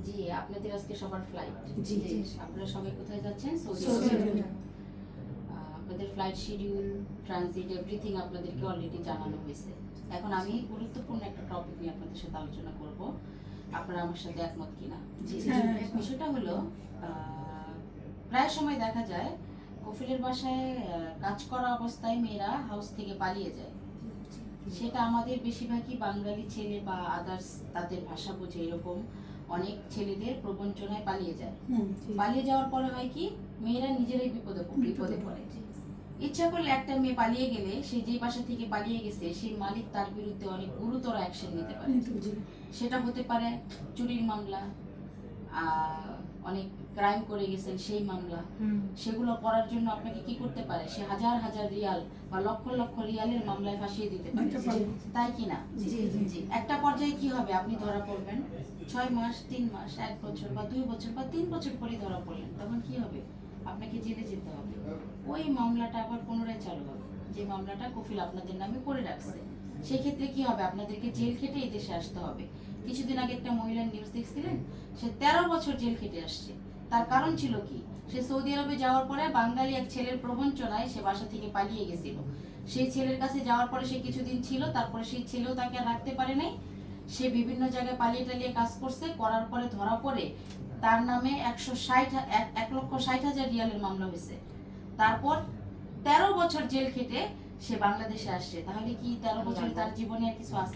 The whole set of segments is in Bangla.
জি, আপনাদের আজকে সবার ফ্লাইট। জি, জি। আপনারা সবাই কোথায় যাচ্ছেন? সৌদি সৌদি আরবে। আরবে। আপনাদের ফ্লাইট শিডিউল, ট্রানজিট এভরিথিং আপনাদেরকে অলরেডি জানানো হয়েছে। এখন আমি গুরুত্বপূর্ণ একটা টপিক নিয়ে আপনাদের সাথে আলোচনা করব। আপনারা আমার সাথে একমত কিনা? জি, বিষয়টা হলো প্রায় সময় দেখা যায় কফিলের বাসায় কাজ করা অবস্থায় মেয়েরা হাউস থেকে পালিয়ে যায়। সেটা আমাদের বেশিরভাগই বাঙালি ছেলে বা আদার্স তাদের ভাষা বোঝে এরকম অনেক ছেলেদের প্রবঞ্চনায় পালিয়ে যায়। পালিয়ে যাওয়ার পরে হয় কি, মেয়েরা নিজেরাই বিপদে পড়ে। ইচ্ছা করলে একটা মেয়ে পালিয়ে গেলে, সে যেই বাসা থেকে পালিয়ে গেছে সেই মালিক তার বিরুদ্ধে অনেক গুরুতর অ্যাকশন নিতে পারে। সেটা হতে পারে চুরির মামলা, অনেক ক্রাইম করে গেছেন সেই মামলা। সেগুলো করার জন্য আপনাকে কি করতে পারে, সে হাজার হাজার রিয়াল বা লক্ষ লক্ষ রিয়ালের মামলায় ফাঁসিয়ে দিতে পারে, তাই কি না? একটা পর্যায়ে কি হবে, আপনি ধরা পড়বেন 6 মাস, 3 মাস, 1 বছর বা 2 বছর বা 3 বছর পরে ধরা পড়লেন, তখন কি হবে, আপনাকে জেলে যেতে হবে। ওই মামলাটা আবার পুনরায় চালু হবে, যে মামলাটা কফিল আপনাদের নামে করে রাখছে। সেক্ষেত্রে কি হবে, আপনাদেরকে জেল খেটে এই দেশে আসতে হবে। কিছুদিন আগে একটা মহিলার নিউজ দেখছিলেন, সে 13 বছর জেল খেটে আসছে। তার কারণ ছিল কি, সে সৌদি আরবে যাওয়ার পরে বাঙালি এক ছেলের প্রবঞ্চনায় সে বাসা থেকে পালিয়ে গেছিল। সেই ছেলের কাছে যাওয়ার পরে সে কিছুদিন ছিল, তারপরে সেই ছেলেও তাকে আর রাখতে পারে নাই। সে বিভিন্ন জায়গায় পালিয়ে টালিয়ে কাজ করছে, করার পরে ধরা পড়ে তার নামে 1,60,000 রিয়ালের মামলা হয়েছে। তারপর 13 বছর জেল খেটে সে বাংলাদেশে আসছে। তাহলে কি 13 বছর তার জীবনে আর কিছু আছে?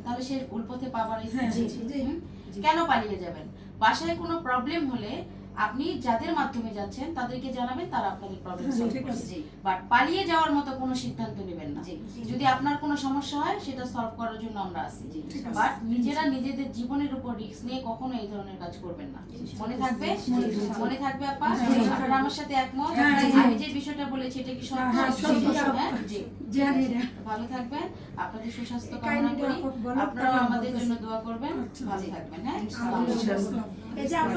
তাহলে সে উল্পথে পাবার কেন পালিয়ে যাবেন? বাসায় কোনো প্রবলেম হলে আপনি যাদের মাধ্যমে যাচ্ছেন তাদেরকে জানাবেন, তারা আপনাদের প্রবলেম সলভ করবে। বাট পালিয়ে যাওয়ার মতো কোনো সিদ্ধান্ত নেবেন না। যদি আপনার কোনো সমস্যা হয় সেটা সলভ করার জন্য আমরা আছি। বাট নিজেরা নিজেদের জীবনের উপর রিস্ক নিয়ে কখনো এই ধরনের কাজ করবেন না। মনে থাকবে? মনে থাকবে আপা? আপনারা আমার সাথে একমত? আমি যে বিষয়টা বলেছি এটা কি সত্য? ভালো থাকবেন, আপনাদের সুস্বাস্থ্য কামনা করি। আপনারাও আমাদের জন্য দোয়া করবেন। ভালো থাকবেন। হ্যাঁ।